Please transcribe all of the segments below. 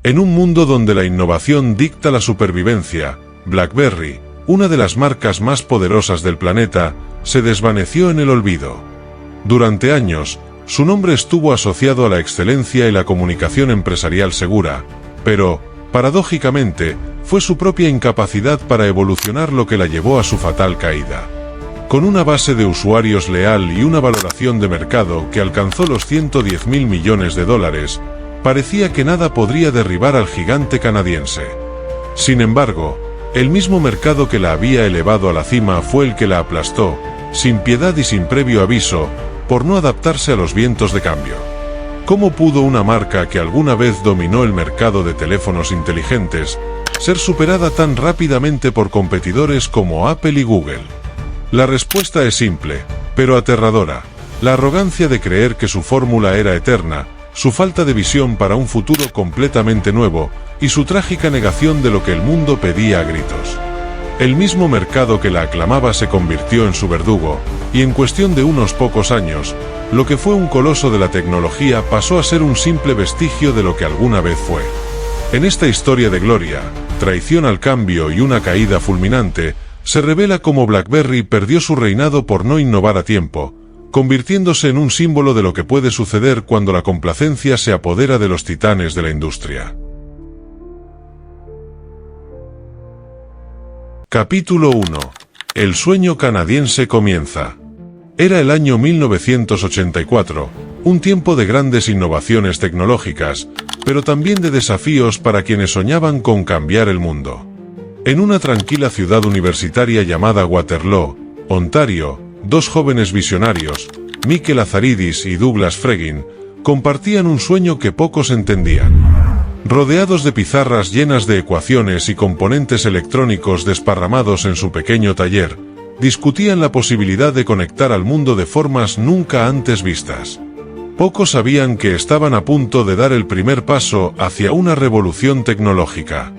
En un mundo donde la innovación dicta la supervivencia, BlackBerry, una de las marcas más poderosas del planeta, se desvaneció en el olvido. Durante años, su nombre estuvo asociado a la excelencia y la comunicación empresarial segura, pero, paradójicamente, fue su propia incapacidad para evolucionar lo que la llevó a su fatal caída. Con una base de usuarios leal y una valoración de mercado que alcanzó los $110.000 millones, parecía que nada podría derribar al gigante canadiense. Sin embargo, el mismo mercado que la había elevado a la cima fue el que la aplastó, sin piedad y sin previo aviso, por no adaptarse a los vientos de cambio. ¿Cómo pudo una marca que alguna vez dominó el mercado de teléfonos inteligentes ser superada tan rápidamente por competidores como Apple y Google? La respuesta es simple, pero aterradora: la arrogancia de creer que su fórmula era eterna, su falta de visión para un futuro completamente nuevo, y su trágica negación de lo que el mundo pedía a gritos. El mismo mercado que la aclamaba se convirtió en su verdugo, y en cuestión de unos pocos años, lo que fue un coloso de la tecnología pasó a ser un simple vestigio de lo que alguna vez fue. En esta historia de gloria, traición al cambio y una caída fulminante, se revela cómo BlackBerry perdió su reinado por no innovar a tiempo, convirtiéndose en un símbolo de lo que puede suceder cuando la complacencia se apodera de los titanes de la industria. Capítulo 1. El sueño canadiense comienza. Era el año 1984, un tiempo de grandes innovaciones tecnológicas, pero también de desafíos para quienes soñaban con cambiar el mundo. En una tranquila ciudad universitaria llamada Waterloo, Ontario, dos jóvenes visionarios, Mike Lazaridis y Douglas Fregin, compartían un sueño que pocos entendían. Rodeados de pizarras llenas de ecuaciones y componentes electrónicos desparramados en su pequeño taller, discutían la posibilidad de conectar al mundo de formas nunca antes vistas. Pocos sabían que estaban a punto de dar el primer paso hacia una revolución tecnológica.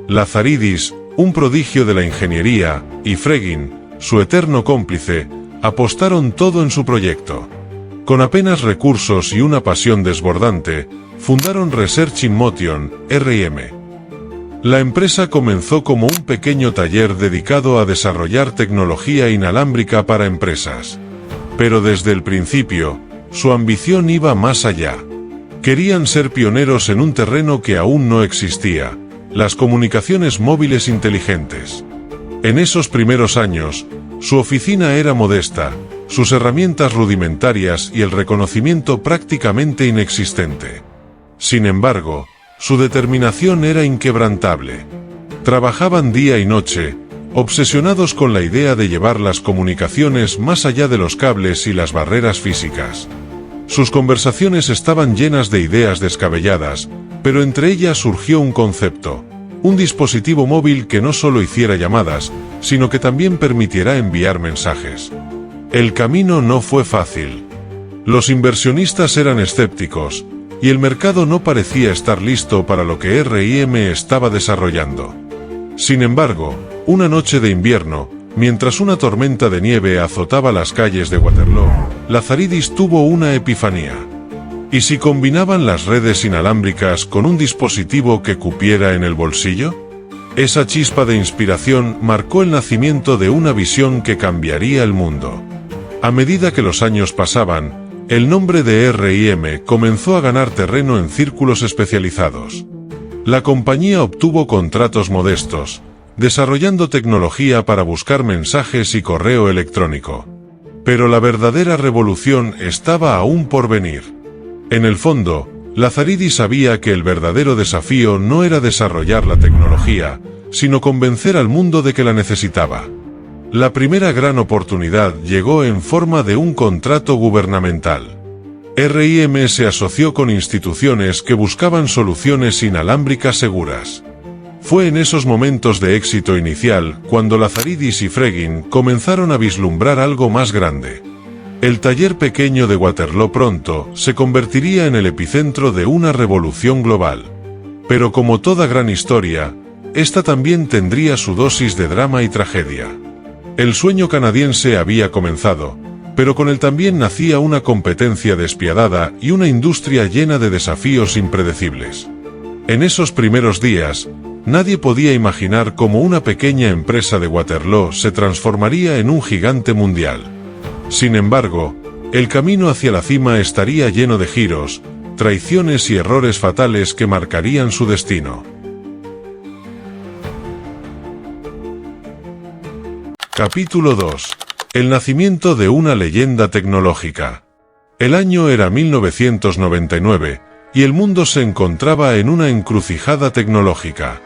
Lazaridis, un prodigio de la ingeniería, y Fregin, su eterno cómplice, apostaron todo en su proyecto. Con apenas recursos y una pasión desbordante, fundaron Research in Motion, R&M. La empresa comenzó como un pequeño taller dedicado a desarrollar tecnología inalámbrica para empresas. Pero desde el principio, su ambición iba más allá. Querían ser pioneros en un terreno que aún no existía: las comunicaciones móviles inteligentes. En esos primeros años, su oficina era modesta, sus herramientas rudimentarias y el reconocimiento prácticamente inexistente. Sin embargo, su determinación era inquebrantable. Trabajaban día y noche, obsesionados con la idea de llevar las comunicaciones más allá de los cables y las barreras físicas. Sus conversaciones estaban llenas de ideas descabelladas, pero entre ellas surgió un concepto: un dispositivo móvil que no solo hiciera llamadas, sino que también permitiera enviar mensajes. El camino no fue fácil. Los inversionistas eran escépticos, y el mercado no parecía estar listo para lo que R&M estaba desarrollando. Sin embargo, una noche de invierno, mientras una tormenta de nieve azotaba las calles de Waterloo, Lazaridis tuvo una epifanía. ¿Y si combinaban las redes inalámbricas con un dispositivo que cupiera en el bolsillo? Esa chispa de inspiración marcó el nacimiento de una visión que cambiaría el mundo. A medida que los años pasaban, el nombre de R&M comenzó a ganar terreno en círculos especializados. La compañía obtuvo contratos modestos, desarrollando tecnología para buscar mensajes y correo electrónico. Pero la verdadera revolución estaba aún por venir. En el fondo, Lazaridis sabía que el verdadero desafío no era desarrollar la tecnología, sino convencer al mundo de que la necesitaba. La primera gran oportunidad llegó en forma de un contrato gubernamental. R&M se asoció con instituciones que buscaban soluciones inalámbricas seguras. Fue en esos momentos de éxito inicial cuando Lazaridis y Fregin comenzaron a vislumbrar algo más grande. El taller pequeño de Waterloo pronto se convertiría en el epicentro de una revolución global. Pero como toda gran historia, esta también tendría su dosis de drama y tragedia. El sueño canadiense había comenzado, pero con él también nacía una competencia despiadada y una industria llena de desafíos impredecibles. En esos primeros días, nadie podía imaginar cómo una pequeña empresa de Waterloo se transformaría en un gigante mundial. Sin embargo, el camino hacia la cima estaría lleno de giros, traiciones y errores fatales que marcarían su destino. Capítulo 2. El nacimiento de una leyenda tecnológica. El año era 1999, y el mundo se encontraba en una encrucijada tecnológica.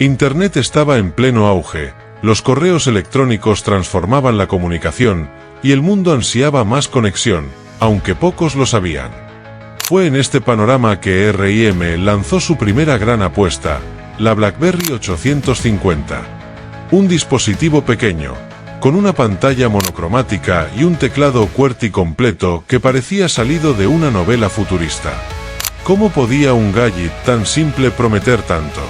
Internet estaba en pleno auge, los correos electrónicos transformaban la comunicación, y el mundo ansiaba más conexión, aunque pocos lo sabían. Fue en este panorama que R&M lanzó su primera gran apuesta, la BlackBerry 850. Un dispositivo pequeño, con una pantalla monocromática y un teclado QWERTY completo que parecía salido de una novela futurista. ¿Cómo podía un gadget tan simple prometer tanto?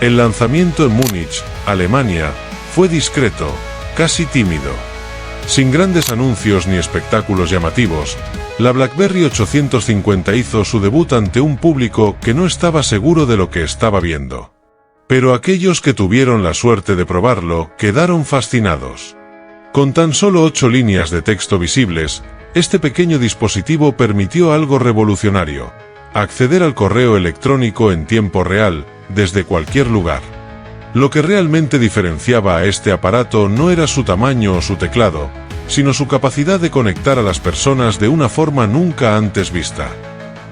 El lanzamiento en Múnich, Alemania, fue discreto, casi tímido. Sin grandes anuncios ni espectáculos llamativos, la BlackBerry 850 hizo su debut ante un público que no estaba seguro de lo que estaba viendo. Pero aquellos que tuvieron la suerte de probarlo quedaron fascinados. Con tan solo 8 líneas de texto visibles, este pequeño dispositivo permitió algo revolucionario: acceder al correo electrónico en tiempo real, desde cualquier lugar. Lo que realmente diferenciaba a este aparato no era su tamaño o su teclado, sino su capacidad de conectar a las personas de una forma nunca antes vista.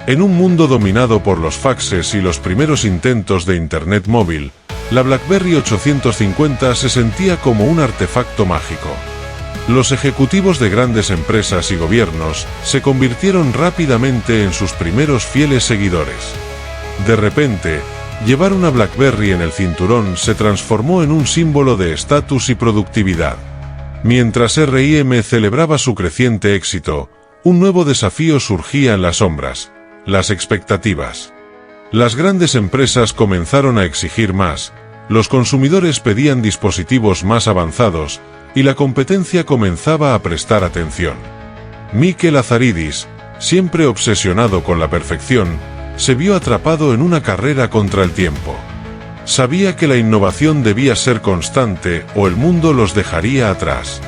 En un mundo dominado por los faxes y los primeros intentos de Internet móvil, la BlackBerry 850 se sentía como un artefacto mágico. Los ejecutivos de grandes empresas y gobiernos se convirtieron rápidamente en sus primeros fieles seguidores. De repente, llevar una BlackBerry en el cinturón se transformó en un símbolo de estatus y productividad. Mientras R&M celebraba su creciente éxito, un nuevo desafío surgía en las sombras: las expectativas. Las grandes empresas comenzaron a exigir más, los consumidores pedían dispositivos más avanzados, y la competencia comenzaba a prestar atención. Mike Lazaridis, siempre obsesionado con la perfección, se vio atrapado en una carrera contra el tiempo. Sabía que la innovación debía ser constante o el mundo los dejaría atrás.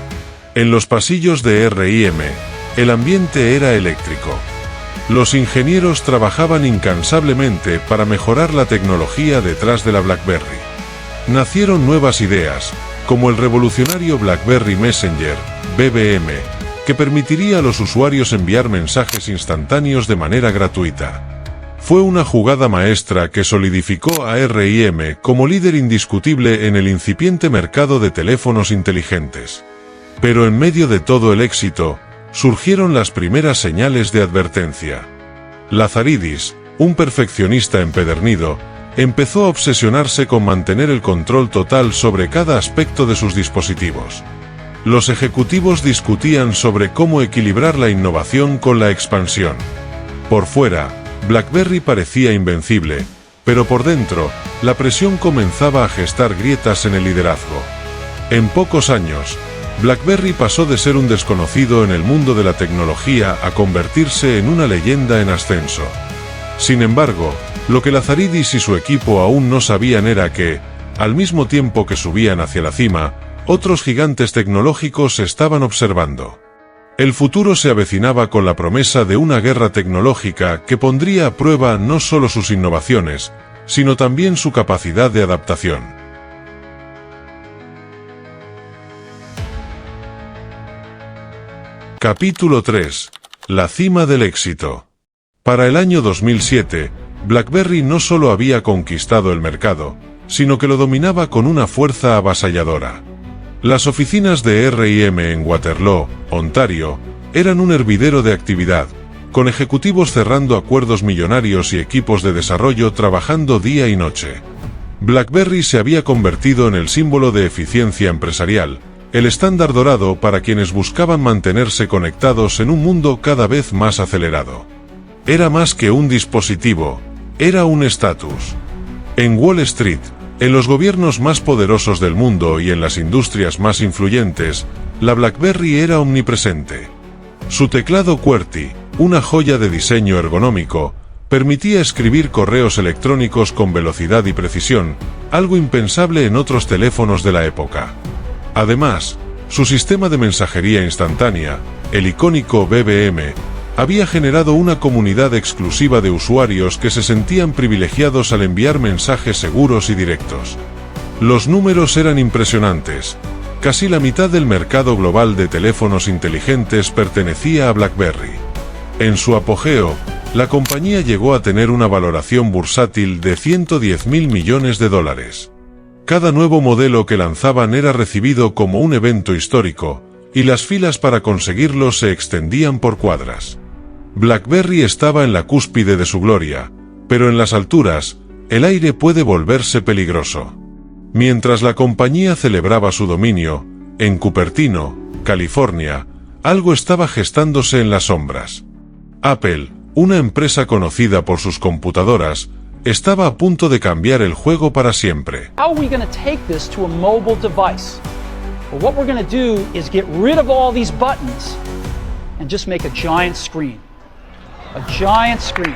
En los pasillos de R&M, el ambiente era eléctrico. Los ingenieros trabajaban incansablemente para mejorar la tecnología detrás de la BlackBerry. Nacieron nuevas ideas, como el revolucionario BlackBerry Messenger, BBM, que permitiría a los usuarios enviar mensajes instantáneos de manera gratuita. Fue una jugada maestra que solidificó a R&M como líder indiscutible en el incipiente mercado de teléfonos inteligentes. Pero en medio de todo el éxito, surgieron las primeras señales de advertencia. Lazaridis, un perfeccionista empedernido, empezó a obsesionarse con mantener el control total sobre cada aspecto de sus dispositivos. Los ejecutivos discutían sobre cómo equilibrar la innovación con la expansión. Por fuera, BlackBerry parecía invencible, pero por dentro, la presión comenzaba a gestar grietas en el liderazgo. En pocos años, BlackBerry pasó de ser un desconocido en el mundo de la tecnología a convertirse en una leyenda en ascenso. Sin embargo, lo que Lazaridis y su equipo aún no sabían era que, al mismo tiempo que subían hacia la cima, otros gigantes tecnológicos estaban observando. El futuro se avecinaba con la promesa de una guerra tecnológica que pondría a prueba no solo sus innovaciones, sino también su capacidad de adaptación. Capítulo 3. La cima del éxito. Para el año 2007, BlackBerry no solo había conquistado el mercado, sino que lo dominaba con una fuerza avasalladora. Las oficinas de R&M en Waterloo, Ontario, eran un hervidero de actividad, con ejecutivos cerrando acuerdos millonarios y equipos de desarrollo trabajando día y noche. BlackBerry se había convertido en el símbolo de eficiencia empresarial, el estándar dorado para quienes buscaban mantenerse conectados en un mundo cada vez más acelerado. Era más que un dispositivo, era un estatus. En Wall Street, en los gobiernos más poderosos del mundo y en las industrias más influyentes, la BlackBerry era omnipresente. Su teclado QWERTY, una joya de diseño ergonómico, Permitía escribir correos electrónicos con velocidad y precisión, algo impensable en otros teléfonos de la época. Además, su sistema de mensajería instantánea, el icónico BBM, había generado una comunidad exclusiva de usuarios que se sentían privilegiados al enviar mensajes seguros y directos. Los números eran impresionantes. Casi la mitad del mercado global de teléfonos inteligentes pertenecía a BlackBerry. En su apogeo, la compañía llegó a tener una valoración bursátil de $110.000 millones. Cada nuevo modelo que lanzaban era recibido como un evento histórico, y las filas para conseguirlo se extendían por cuadras. BlackBerry estaba en la cúspide de su gloria, pero en las alturas, el aire puede volverse peligroso. Mientras la compañía celebraba su dominio, en Cupertino, California, algo estaba gestándose en las sombras. Apple, una empresa conocida por sus computadoras, estaba a punto de cambiar el juego para siempre. How are we going to take this to a mobile device? Well, what we're going to do is get rid of all these buttons and just make a giant screen. A giant screen.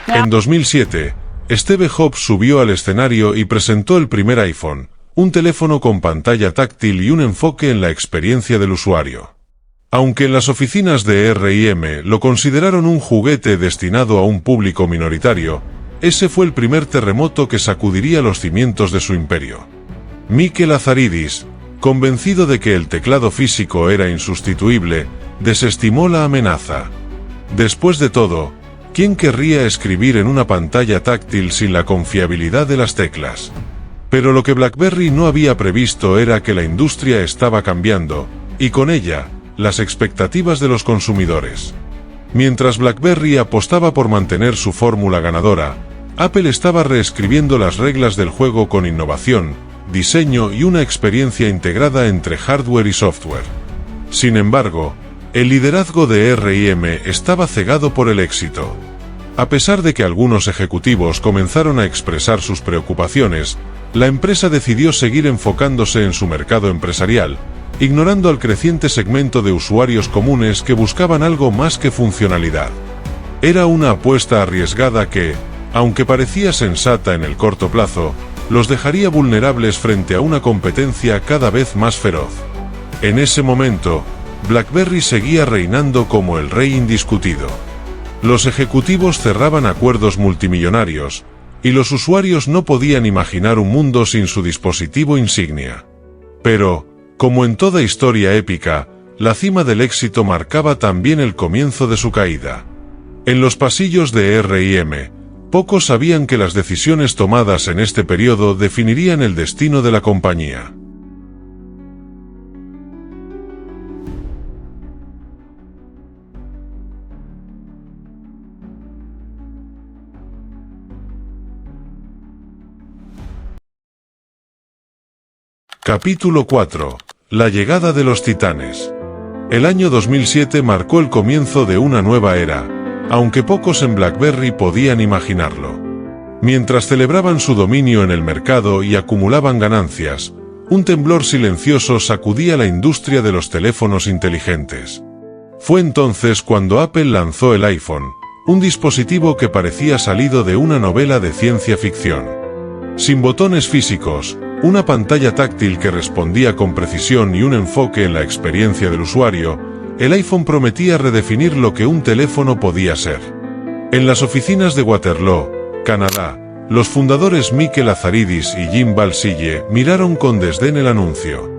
En 2007, Steve Jobs subió al escenario y presentó el primer iPhone, un teléfono con pantalla táctil y un enfoque en la experiencia del usuario. Aunque en las oficinas de R&M lo consideraron un juguete destinado a un público minoritario, ese fue el primer terremoto que sacudiría los cimientos de su imperio. Mike Lazaridis, convencido de que el teclado físico era insustituible, desestimó la amenaza. Después de todo, ¿quién querría escribir en una pantalla táctil sin la confiabilidad de las teclas? Pero lo que BlackBerry no había previsto era que la industria estaba cambiando, y con ella, las expectativas de los consumidores. Mientras BlackBerry apostaba por mantener su fórmula ganadora, Apple estaba reescribiendo las reglas del juego con innovación, diseño y una experiencia integrada entre hardware y software. Sin embargo, el liderazgo de R&M estaba cegado por el éxito. A pesar de que algunos ejecutivos comenzaron a expresar sus preocupaciones, la empresa decidió seguir enfocándose en su mercado empresarial, ignorando al creciente segmento de usuarios comunes que buscaban algo más que funcionalidad. Era una apuesta arriesgada que, aunque parecía sensata en el corto plazo, los dejaría vulnerables frente a una competencia cada vez más feroz. En ese momento, BlackBerry seguía reinando como el rey indiscutido. Los ejecutivos cerraban acuerdos multimillonarios, y los usuarios no podían imaginar un mundo sin su dispositivo insignia. Pero, como en toda historia épica, la cima del éxito marcaba también el comienzo de su caída. En los pasillos de R&M, pocos sabían que las decisiones tomadas en este periodo definirían el destino de la compañía. Capítulo 4. La llegada de los titanes. El año 2007 marcó el comienzo de una nueva era, aunque pocos en BlackBerry podían imaginarlo. Mientras celebraban su dominio en el mercado y acumulaban ganancias, un temblor silencioso sacudía la industria de los teléfonos inteligentes. Fue entonces cuando Apple lanzó el iPhone, un dispositivo que parecía salido de una novela de ciencia ficción. Sin botones físicos, una pantalla táctil que respondía con precisión y un enfoque en la experiencia del usuario, el iPhone prometía redefinir lo que un teléfono podía ser. En las oficinas de Waterloo, Canadá, los fundadores Mike Lazaridis y Jim Balsille miraron con desdén el anuncio.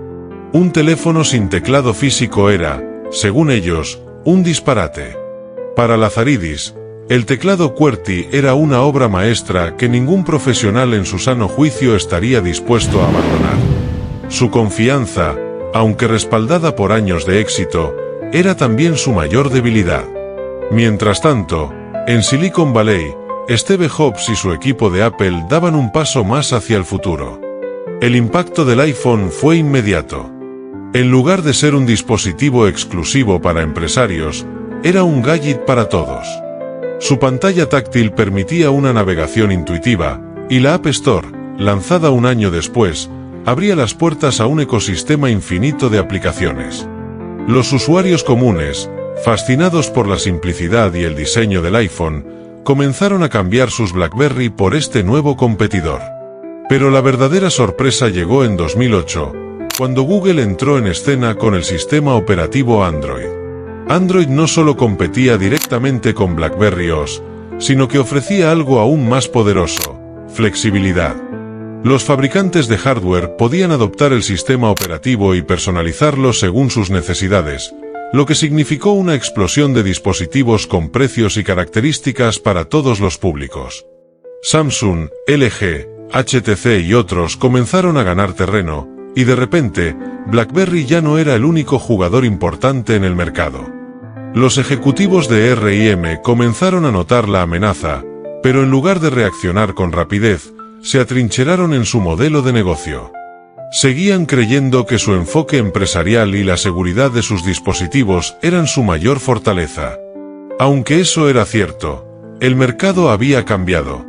Un teléfono sin teclado físico era, según ellos, un disparate. Para Lazaridis, el teclado QWERTY era una obra maestra que ningún profesional en su sano juicio estaría dispuesto a abandonar. Su confianza, aunque respaldada por años de éxito, era también su mayor debilidad. Mientras tanto, en Silicon Valley, Steve Jobs y su equipo de Apple daban un paso más hacia el futuro. El impacto del iPhone fue inmediato. En lugar de ser un dispositivo exclusivo para empresarios, era un gadget para todos. Su pantalla táctil permitía una navegación intuitiva, y la App Store, lanzada un año después, abría las puertas a un ecosistema infinito de aplicaciones. Los usuarios comunes, fascinados por la simplicidad y el diseño del iPhone, comenzaron a cambiar sus BlackBerry por este nuevo competidor. Pero la verdadera sorpresa llegó en 2008, cuando Google entró en escena con el sistema operativo Android. Android no solo competía directamente con BlackBerry OS, sino que ofrecía algo aún más poderoso: flexibilidad. Los fabricantes de hardware podían adoptar el sistema operativo y personalizarlo según sus necesidades, lo que significó una explosión de dispositivos con precios y características para todos los públicos. Samsung, LG, HTC y otros comenzaron a ganar terreno, y de repente, BlackBerry ya no era el único jugador importante en el mercado. Los ejecutivos de R&M comenzaron a notar la amenaza, pero en lugar de reaccionar con rapidez, se atrincheraron en su modelo de negocio. Seguían creyendo que su enfoque empresarial y la seguridad de sus dispositivos eran su mayor fortaleza. Aunque eso era cierto, el mercado había cambiado.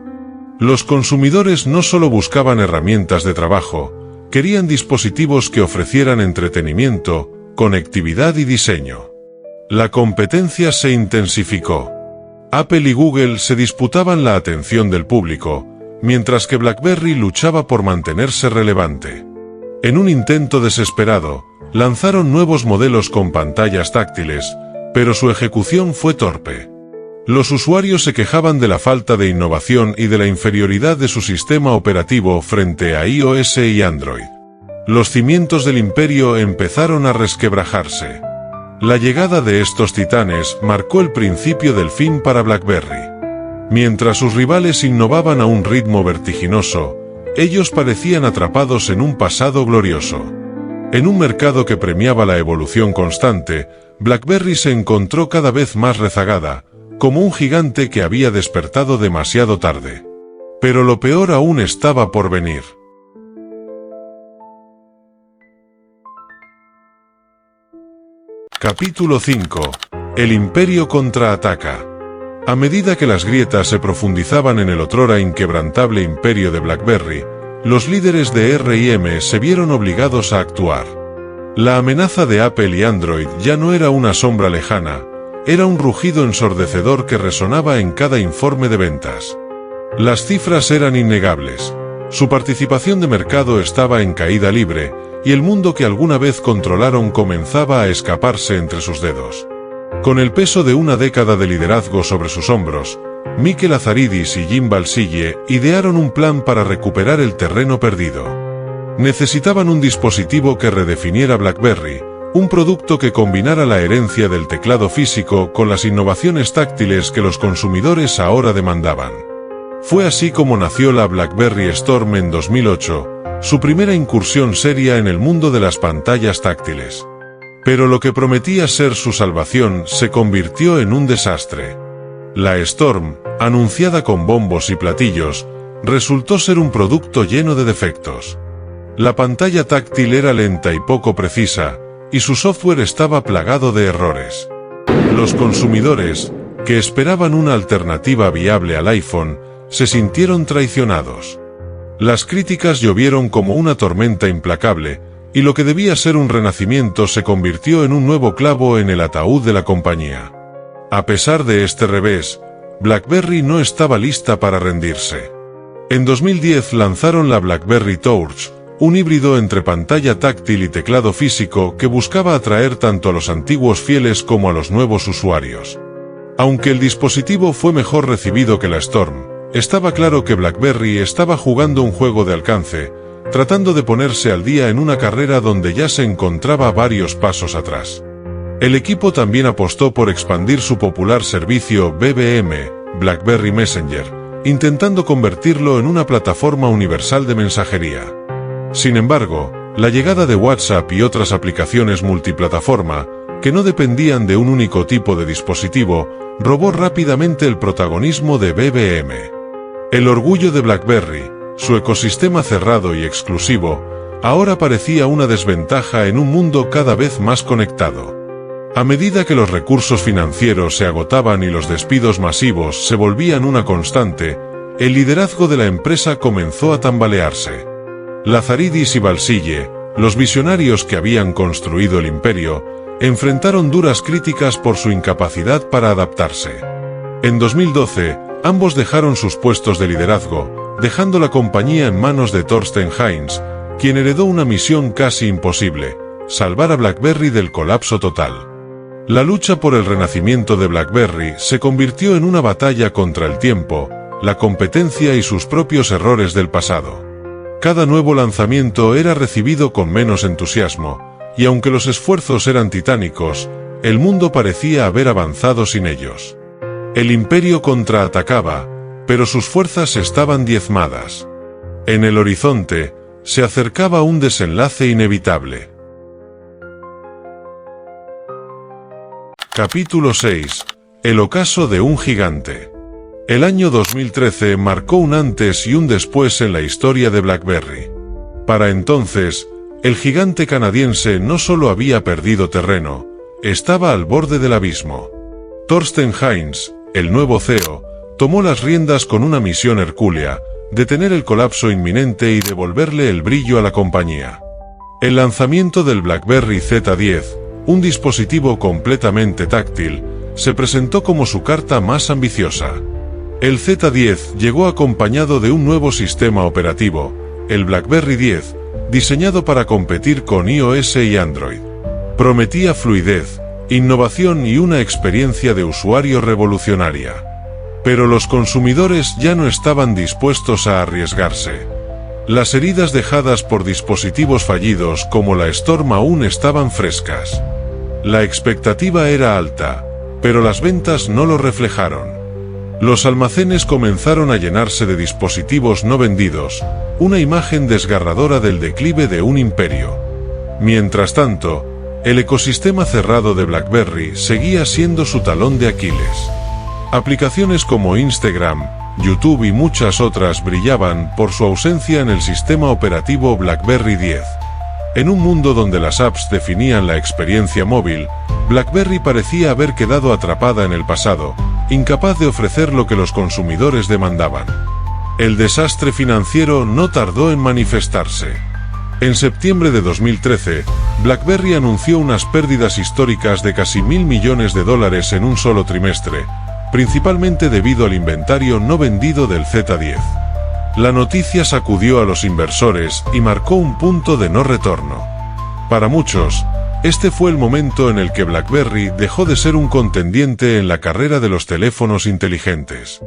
Los consumidores no solo buscaban herramientas de trabajo, querían dispositivos que ofrecieran entretenimiento, conectividad y diseño. La competencia se intensificó. Apple y Google se disputaban la atención del público, mientras que BlackBerry luchaba por mantenerse relevante. En un intento desesperado, lanzaron nuevos modelos con pantallas táctiles, pero su ejecución fue torpe. Los usuarios se quejaban de la falta de innovación y de la inferioridad de su sistema operativo frente a iOS y Android. Los cimientos del imperio empezaron a resquebrajarse. La llegada de estos titanes marcó el principio del fin para BlackBerry. Mientras sus rivales innovaban a un ritmo vertiginoso, ellos parecían atrapados en un pasado glorioso. En un mercado que premiaba la evolución constante, BlackBerry se encontró cada vez más rezagada, como un gigante que había despertado demasiado tarde. Pero lo peor aún estaba por venir. Capítulo 5. El imperio contraataca. A medida que las grietas se profundizaban en el otrora inquebrantable imperio de BlackBerry, los líderes de R&M se vieron obligados a actuar. La amenaza de Apple y Android ya no era una sombra lejana, era un rugido ensordecedor que resonaba en cada informe de ventas. Las cifras eran innegables. Su participación de mercado estaba en caída libre, y el mundo que alguna vez controlaron comenzaba a escaparse entre sus dedos. Con el peso de una década de liderazgo sobre sus hombros, Mikel Lazaridis y Jim Balsillie idearon un plan para recuperar el terreno perdido. Necesitaban un dispositivo que redefiniera BlackBerry, un producto que combinara la herencia del teclado físico con las innovaciones táctiles que los consumidores ahora demandaban. Fue así como nació la BlackBerry Storm en 2008, su primera incursión seria en el mundo de las pantallas táctiles. Pero lo que prometía ser su salvación se convirtió en un desastre. La Storm, anunciada con bombos y platillos, resultó ser un producto lleno de defectos. La pantalla táctil era lenta y poco precisa, y su software estaba plagado de errores. Los consumidores, que esperaban una alternativa viable al iPhone, se sintieron traicionados. Las críticas llovieron como una tormenta implacable, y lo que debía ser un renacimiento se convirtió en un nuevo clavo en el ataúd de la compañía. A pesar de este revés, BlackBerry no estaba lista para rendirse. En 2010 lanzaron la BlackBerry Torch, un híbrido entre pantalla táctil y teclado físico que buscaba atraer tanto a los antiguos fieles como a los nuevos usuarios. Aunque el dispositivo fue mejor recibido que la Storm, estaba claro que BlackBerry estaba jugando un juego de alcance, tratando de ponerse al día en una carrera donde ya se encontraba varios pasos atrás. El equipo también apostó por expandir su popular servicio BBM, BlackBerry Messenger, intentando convertirlo en una plataforma universal de mensajería. Sin embargo, la llegada de WhatsApp y otras aplicaciones multiplataforma, que no dependían de un único tipo de dispositivo, robó rápidamente el protagonismo de BBM. El orgullo de BlackBerry, su ecosistema cerrado y exclusivo, ahora parecía una desventaja en un mundo cada vez más conectado. A medida que los recursos financieros se agotaban y los despidos masivos se volvían una constante, el liderazgo de la empresa comenzó a tambalearse. Lazaridis y Balsillie, los visionarios que habían construido el imperio, enfrentaron duras críticas por su incapacidad para adaptarse. En 2012, Ambos dejaron sus puestos de liderazgo, dejando la compañía en manos de Thorsten Heinz, quien heredó una misión casi imposible: salvar a BlackBerry del colapso total. La lucha por el renacimiento de BlackBerry se convirtió en una batalla contra el tiempo, la competencia y sus propios errores del pasado. Cada nuevo lanzamiento era recibido con menos entusiasmo, y aunque los esfuerzos eran titánicos, el mundo parecía haber avanzado sin ellos. El imperio contraatacaba, pero sus fuerzas estaban diezmadas. En el horizonte, se acercaba un desenlace inevitable. Capítulo 6. El ocaso de un gigante. El año 2013 marcó un antes y un después en la historia de BlackBerry. Para entonces, el gigante canadiense no solo había perdido terreno, estaba al borde del abismo. Thorsten Heinz, el nuevo CEO, tomó las riendas con una misión hercúlea: detener el colapso inminente y devolverle el brillo a la compañía. El lanzamiento del BlackBerry Z10, un dispositivo completamente táctil, se presentó como su carta más ambiciosa. El Z10 llegó acompañado de un nuevo sistema operativo, el BlackBerry 10, diseñado para competir con iOS y Android. Prometía fluidez, innovación y una experiencia de usuario revolucionaria. Pero los consumidores ya no estaban dispuestos a arriesgarse. Las heridas dejadas por dispositivos fallidos como la Storm aún estaban frescas. La expectativa era alta, pero las ventas no lo reflejaron. Los almacenes comenzaron a llenarse de dispositivos no vendidos, una imagen desgarradora del declive de un imperio. Mientras tanto, el ecosistema cerrado de BlackBerry seguía siendo su talón de Aquiles. Aplicaciones como Instagram, YouTube y muchas otras brillaban por su ausencia en el sistema operativo BlackBerry 10. En un mundo donde las apps definían la experiencia móvil, BlackBerry parecía haber quedado atrapada en el pasado, incapaz de ofrecer lo que los consumidores demandaban. El desastre financiero no tardó en manifestarse. En septiembre de 2013, BlackBerry anunció unas pérdidas históricas de casi $1.000 millones en un solo trimestre, principalmente debido al inventario no vendido del Z10. La noticia sacudió a los inversores y marcó un punto de no retorno. Para muchos, este fue el momento en el que BlackBerry dejó de ser un contendiente en la carrera de los teléfonos inteligentes.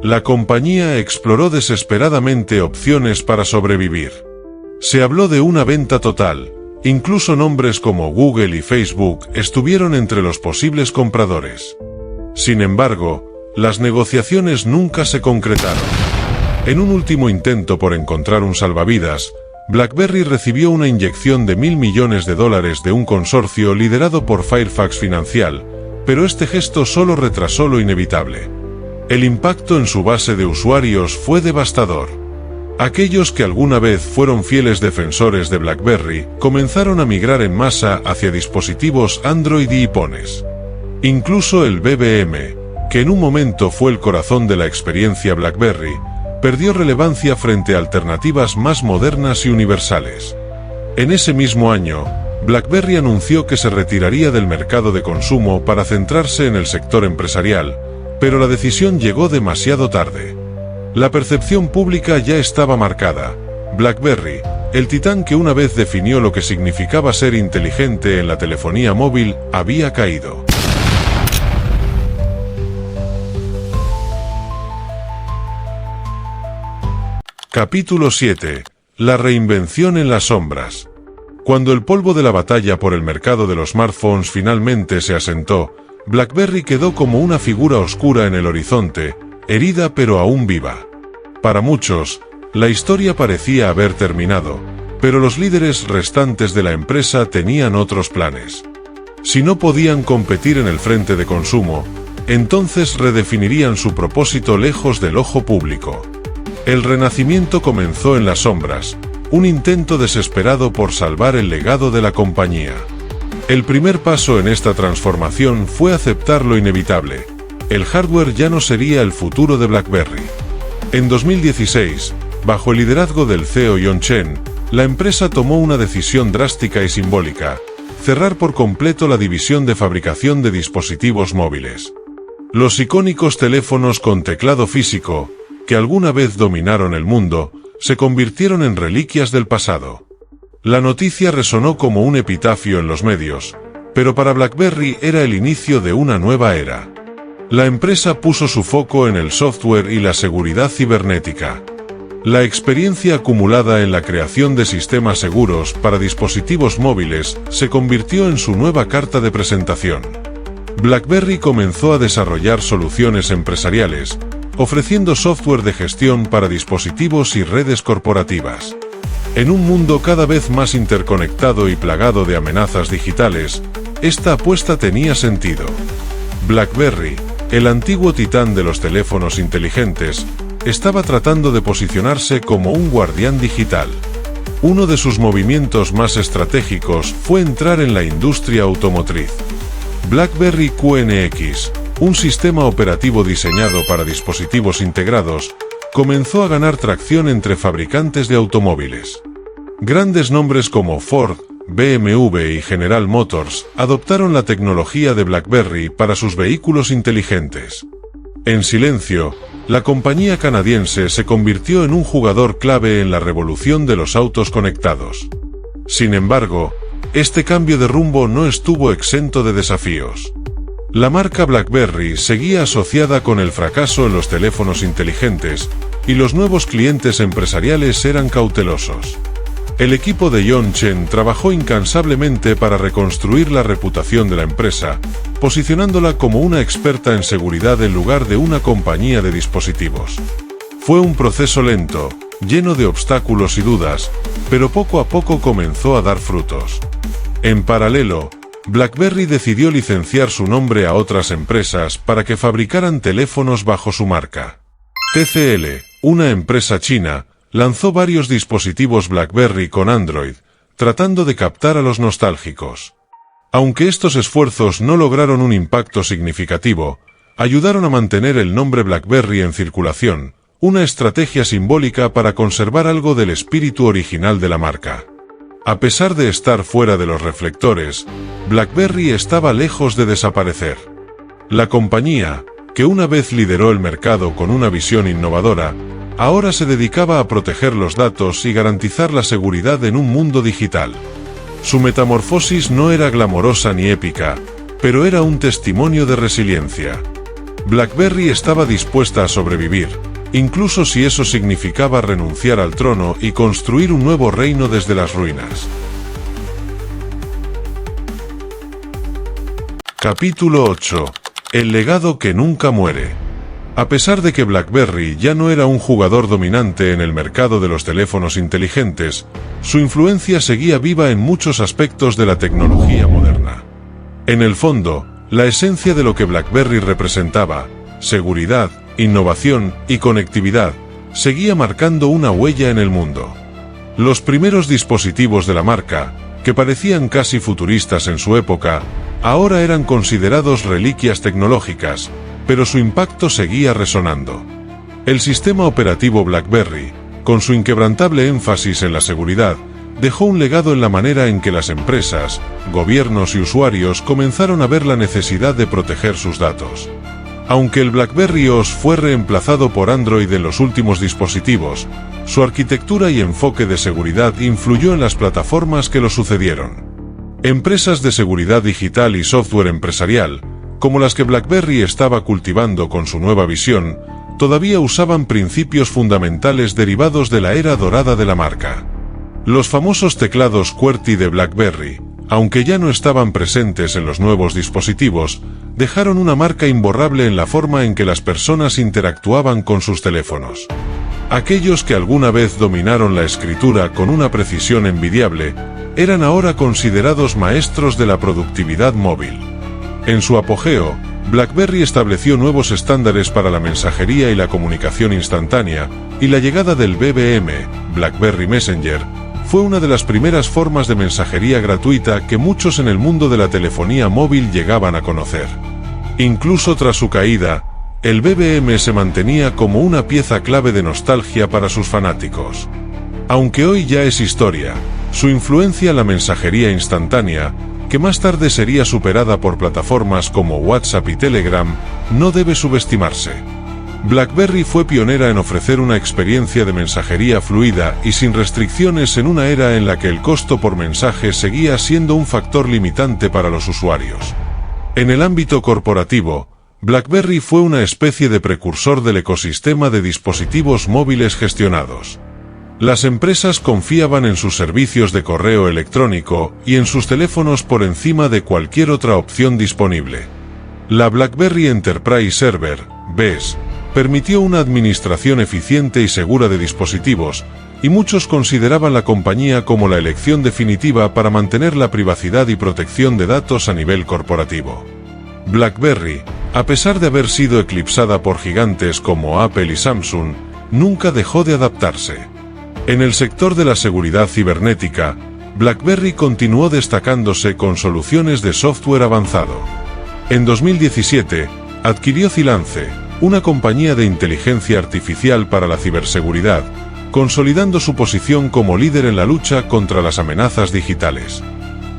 La compañía exploró desesperadamente opciones para sobrevivir. Se habló de una venta total, incluso nombres como Google y Facebook estuvieron entre los posibles compradores. Sin embargo, las negociaciones nunca se concretaron. En un último intento por encontrar un salvavidas, BlackBerry recibió una inyección de $1.000 millones de un consorcio liderado por Fairfax Financial, pero este gesto solo retrasó lo inevitable. El impacto en su base de usuarios fue devastador. Aquellos que alguna vez fueron fieles defensores de BlackBerry comenzaron a migrar en masa hacia dispositivos Android y iPhones. Incluso el BBM, que en un momento fue el corazón de la experiencia BlackBerry, perdió relevancia frente a alternativas más modernas y universales. En ese mismo año, BlackBerry anunció que se retiraría del mercado de consumo para centrarse en el sector empresarial, pero la decisión llegó demasiado tarde. La percepción pública ya estaba marcada. BlackBerry, el titán que una vez definió lo que significaba ser inteligente en la telefonía móvil, había caído. Capítulo 7. La reinvención en las sombras. Cuando el polvo de la batalla por el mercado de los smartphones finalmente se asentó, BlackBerry quedó como una figura oscura en el horizonte, herida pero aún viva. Para muchos, la historia parecía haber terminado, pero los líderes restantes de la empresa tenían otros planes. Si no podían competir en el frente de consumo, entonces redefinirían su propósito lejos del ojo público. El renacimiento comenzó en las sombras, un intento desesperado por salvar el legado de la compañía. El primer paso en esta transformación fue aceptar lo inevitable: el hardware ya no sería el futuro de BlackBerry. En 2016, bajo el liderazgo del CEO John Chen, la empresa tomó una decisión drástica y simbólica: cerrar por completo la división de fabricación de dispositivos móviles. Los icónicos teléfonos con teclado físico, que alguna vez dominaron el mundo, se convirtieron en reliquias del pasado. La noticia resonó como un epitafio en los medios, pero para BlackBerry era el inicio de una nueva era. La empresa puso su foco en el software y la seguridad cibernética. La experiencia acumulada en la creación de sistemas seguros para dispositivos móviles se convirtió en su nueva carta de presentación. BlackBerry comenzó a desarrollar soluciones empresariales, ofreciendo software de gestión para dispositivos y redes corporativas. En un mundo cada vez más interconectado y plagado de amenazas digitales, esta apuesta tenía sentido. BlackBerry, el antiguo titán de los teléfonos inteligentes, estaba tratando de posicionarse como un guardián digital. Uno de sus movimientos más estratégicos fue entrar en la industria automotriz. BlackBerry QNX, un sistema operativo diseñado para dispositivos integrados, comenzó a ganar tracción entre fabricantes de automóviles. Grandes nombres como Ford, BMW y General Motors adoptaron la tecnología de BlackBerry para sus vehículos inteligentes. En silencio, la compañía canadiense se convirtió en un jugador clave en la revolución de los autos conectados. Sin embargo, este cambio de rumbo no estuvo exento de desafíos. La marca BlackBerry seguía asociada con el fracaso en los teléfonos inteligentes, y los nuevos clientes empresariales eran cautelosos. El equipo de John Chen trabajó incansablemente para reconstruir la reputación de la empresa, posicionándola como una experta en seguridad en lugar de una compañía de dispositivos. Fue un proceso lento, lleno de obstáculos y dudas, pero poco a poco comenzó a dar frutos. En paralelo, BlackBerry decidió licenciar su nombre a otras empresas para que fabricaran teléfonos bajo su marca. TCL, una empresa china, lanzó varios dispositivos BlackBerry con Android, tratando de captar a los nostálgicos. Aunque estos esfuerzos no lograron un impacto significativo, ayudaron a mantener el nombre BlackBerry en circulación, una estrategia simbólica para conservar algo del espíritu original de la marca. A pesar de estar fuera de los reflectores, BlackBerry estaba lejos de desaparecer. La compañía, que una vez lideró el mercado con una visión innovadora, ahora se dedicaba a proteger los datos y garantizar la seguridad en un mundo digital. Su metamorfosis no era glamorosa ni épica, pero era un testimonio de resiliencia. BlackBerry estaba dispuesta a sobrevivir, incluso si eso significaba renunciar al trono y construir un nuevo reino desde las ruinas. Capítulo 8. El legado que nunca muere. A pesar de que BlackBerry ya no era un jugador dominante en el mercado de los teléfonos inteligentes, su influencia seguía viva en muchos aspectos de la tecnología moderna. En el fondo, la esencia de lo que BlackBerry representaba, seguridad, innovación y conectividad, seguía marcando una huella en el mundo. Los primeros dispositivos de la marca, que parecían casi futuristas en su época, ahora eran considerados reliquias tecnológicas, pero su impacto seguía resonando. El sistema operativo BlackBerry, con su inquebrantable énfasis en la seguridad, dejó un legado en la manera en que las empresas, gobiernos y usuarios comenzaron a ver la necesidad de proteger sus datos. Aunque el BlackBerry OS fue reemplazado por Android en los últimos dispositivos, su arquitectura y enfoque de seguridad influyó en las plataformas que lo sucedieron. Empresas de seguridad digital y software empresarial, como las que BlackBerry estaba cultivando con su nueva visión, todavía usaban principios fundamentales derivados de la era dorada de la marca. Los famosos teclados QWERTY de BlackBerry, aunque ya no estaban presentes en los nuevos dispositivos, dejaron una marca imborrable en la forma en que las personas interactuaban con sus teléfonos. Aquellos que alguna vez dominaron la escritura con una precisión envidiable, eran ahora considerados maestros de la productividad móvil. En su apogeo, BlackBerry estableció nuevos estándares para la mensajería y la comunicación instantánea, y la llegada del BBM, BlackBerry Messenger, fue una de las primeras formas de mensajería gratuita que muchos en el mundo de la telefonía móvil llegaban a conocer. Incluso tras su caída, el BBM se mantenía como una pieza clave de nostalgia para sus fanáticos. Aunque hoy ya es historia, su influencia en la mensajería instantánea, que más tarde sería superada por plataformas como WhatsApp y Telegram, no debe subestimarse. BlackBerry fue pionera en ofrecer una experiencia de mensajería fluida y sin restricciones en una era en la que el costo por mensaje seguía siendo un factor limitante para los usuarios. En el ámbito corporativo, BlackBerry fue una especie de precursor del ecosistema de dispositivos móviles gestionados. Las empresas confiaban en sus servicios de correo electrónico y en sus teléfonos por encima de cualquier otra opción disponible. La BlackBerry Enterprise Server, BES, permitió una administración eficiente y segura de dispositivos, y muchos consideraban la compañía como la elección definitiva para mantener la privacidad y protección de datos a nivel corporativo. BlackBerry, a pesar de haber sido eclipsada por gigantes como Apple y Samsung, nunca dejó de adaptarse. En el sector de la seguridad cibernética, BlackBerry continuó destacándose con soluciones de software avanzado. En 2017, adquirió Cylance, una compañía de inteligencia artificial para la ciberseguridad, consolidando su posición como líder en la lucha contra las amenazas digitales.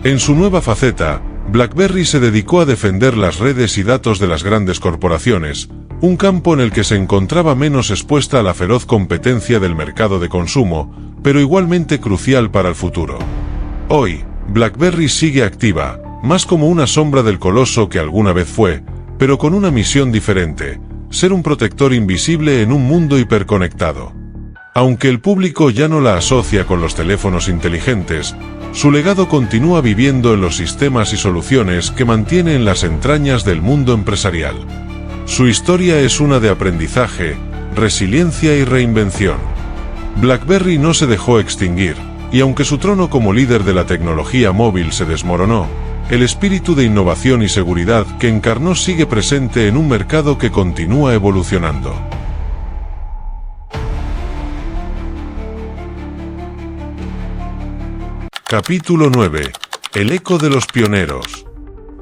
En su nueva faceta, BlackBerry se dedicó a defender las redes y datos de las grandes corporaciones, un campo en el que se encontraba menos expuesta a la feroz competencia del mercado de consumo, pero igualmente crucial para el futuro. Hoy, BlackBerry sigue activa, más como una sombra del coloso que alguna vez fue, pero con una misión diferente: ser un protector invisible en un mundo hiperconectado. Aunque el público ya no la asocia con los teléfonos inteligentes, su legado continúa viviendo en los sistemas y soluciones que mantiene en las entrañas del mundo empresarial. Su historia es una de aprendizaje, resiliencia y reinvención. BlackBerry no se dejó extinguir, y aunque su trono como líder de la tecnología móvil se desmoronó, el espíritu de innovación y seguridad que encarnó sigue presente en un mercado que continúa evolucionando. Capítulo 9. El eco de los pioneros.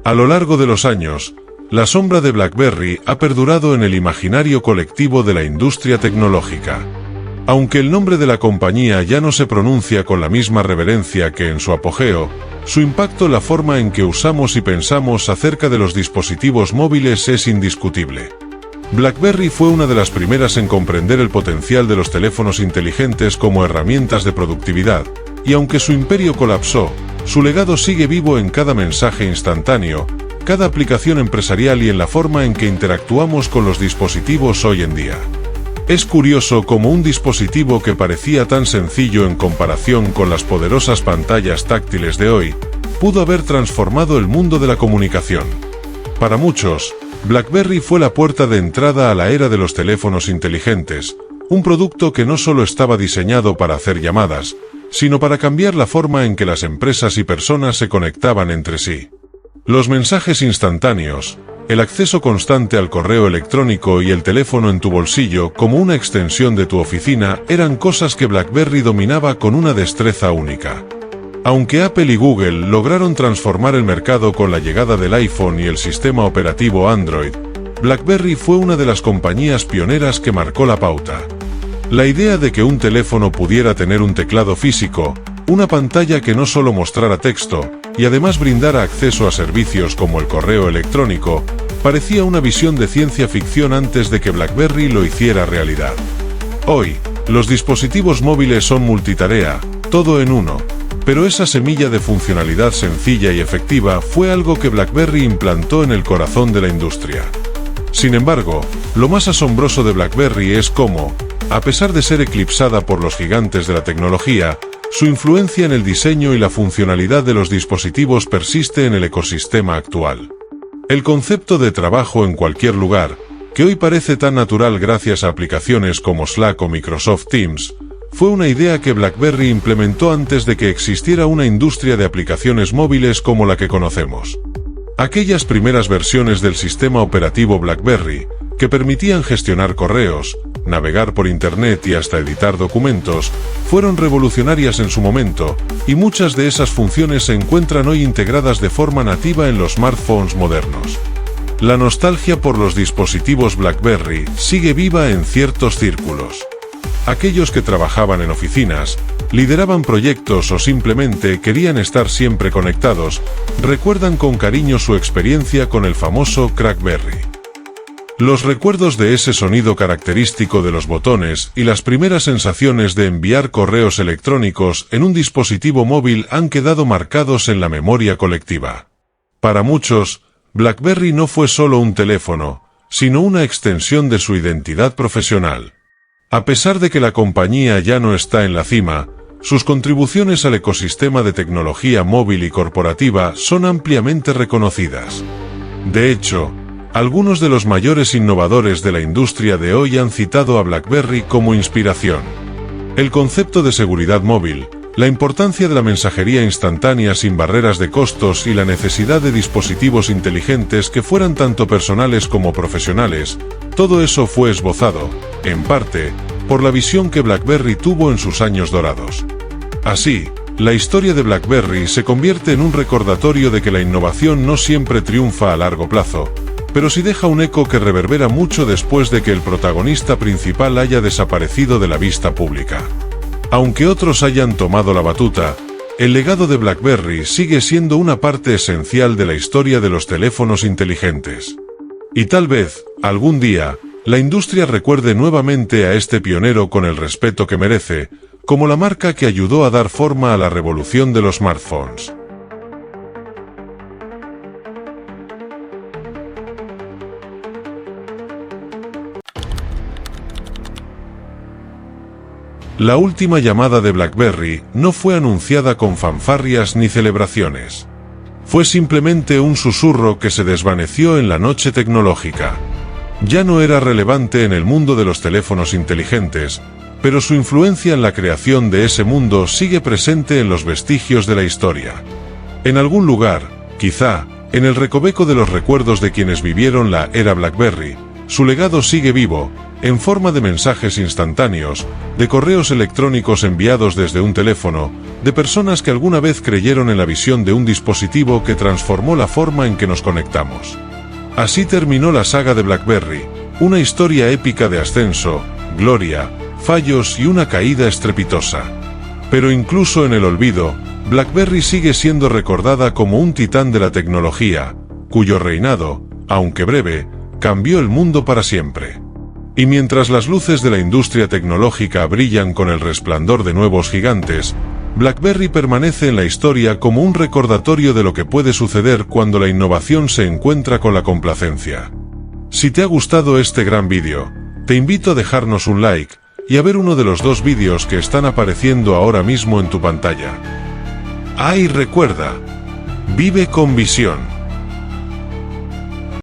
A lo largo de los años, la sombra de BlackBerry ha perdurado en el imaginario colectivo de la industria tecnológica. Aunque el nombre de la compañía ya no se pronuncia con la misma reverencia que en su apogeo, su impacto en la forma en que usamos y pensamos acerca de los dispositivos móviles es indiscutible. BlackBerry fue una de las primeras en comprender el potencial de los teléfonos inteligentes como herramientas de productividad, y aunque su imperio colapsó, su legado sigue vivo en cada mensaje instantáneo, cada aplicación empresarial y en la forma en que interactuamos con los dispositivos hoy en día. Es curioso cómo un dispositivo que parecía tan sencillo en comparación con las poderosas pantallas táctiles de hoy, pudo haber transformado el mundo de la comunicación. Para muchos, BlackBerry fue la puerta de entrada a la era de los teléfonos inteligentes, un producto que no solo estaba diseñado para hacer llamadas, sino para cambiar la forma en que las empresas y personas se conectaban entre sí. Los mensajes instantáneos, el acceso constante al correo electrónico y el teléfono en tu bolsillo como una extensión de tu oficina eran cosas que BlackBerry dominaba con una destreza única. Aunque Apple y Google lograron transformar el mercado con la llegada del iPhone y el sistema operativo Android, BlackBerry fue una de las compañías pioneras que marcó la pauta. La idea de que un teléfono pudiera tener un teclado físico, una pantalla que no solo mostrara texto, y además brindara acceso a servicios como el correo electrónico, parecía una visión de ciencia ficción antes de que BlackBerry lo hiciera realidad. Hoy, los dispositivos móviles son multitarea, todo en uno, pero esa semilla de funcionalidad sencilla y efectiva fue algo que BlackBerry implantó en el corazón de la industria. Sin embargo, lo más asombroso de BlackBerry es cómo, a pesar de ser eclipsada por los gigantes de la tecnología, su influencia en el diseño y la funcionalidad de los dispositivos persiste en el ecosistema actual. El concepto de trabajo en cualquier lugar, que hoy parece tan natural gracias a aplicaciones como Slack o Microsoft Teams, fue una idea que BlackBerry implementó antes de que existiera una industria de aplicaciones móviles como la que conocemos. Aquellas primeras versiones del sistema operativo BlackBerry, que permitían gestionar correos, navegar por Internet y hasta editar documentos, fueron revolucionarias en su momento, y muchas de esas funciones se encuentran hoy integradas de forma nativa en los smartphones modernos. La nostalgia por los dispositivos BlackBerry sigue viva en ciertos círculos. Aquellos que trabajaban en oficinas, lideraban proyectos o simplemente querían estar siempre conectados, recuerdan con cariño su experiencia con el famoso Crackberry. Los recuerdos de ese sonido característico de los botones y las primeras sensaciones de enviar correos electrónicos en un dispositivo móvil han quedado marcados en la memoria colectiva. Para muchos, BlackBerry no fue solo un teléfono, sino una extensión de su identidad profesional. A pesar de que la compañía ya no está en la cima, sus contribuciones al ecosistema de tecnología móvil y corporativa son ampliamente reconocidas. De hecho, algunos de los mayores innovadores de la industria de hoy han citado a BlackBerry como inspiración. El concepto de seguridad móvil, la importancia de la mensajería instantánea sin barreras de costos y la necesidad de dispositivos inteligentes que fueran tanto personales como profesionales, todo eso fue esbozado, en parte, por la visión que BlackBerry tuvo en sus años dorados. Así, la historia de BlackBerry se convierte en un recordatorio de que la innovación no siempre triunfa a largo plazo, pero sí deja un eco que reverbera mucho después de que el protagonista principal haya desaparecido de la vista pública. Aunque otros hayan tomado la batuta, el legado de BlackBerry sigue siendo una parte esencial de la historia de los teléfonos inteligentes. Y tal vez, algún día, la industria recuerde nuevamente a este pionero con el respeto que merece, como la marca que ayudó a dar forma a la revolución de los smartphones. La última llamada de BlackBerry no fue anunciada con fanfarrias ni celebraciones. Fue simplemente un susurro que se desvaneció en la noche tecnológica. Ya no era relevante en el mundo de los teléfonos inteligentes, pero su influencia en la creación de ese mundo sigue presente en los vestigios de la historia. En algún lugar, quizá, en el recoveco de los recuerdos de quienes vivieron la era BlackBerry, su legado sigue vivo, en forma de mensajes instantáneos, de correos electrónicos enviados desde un teléfono, de personas que alguna vez creyeron en la visión de un dispositivo que transformó la forma en que nos conectamos. Así terminó la saga de BlackBerry, una historia épica de ascenso, gloria, fallos y una caída estrepitosa. Pero incluso en el olvido, BlackBerry sigue siendo recordada como un titán de la tecnología, cuyo reinado, aunque breve, cambió el mundo para siempre. Y mientras las luces de la industria tecnológica brillan con el resplandor de nuevos gigantes, BlackBerry permanece en la historia como un recordatorio de lo que puede suceder cuando la innovación se encuentra con la complacencia. Si te ha gustado este gran vídeo, te invito a dejarnos un like y a ver uno de los 2 vídeos que están apareciendo ahora mismo en tu pantalla. ¡Ay, recuerda! Vive con visión.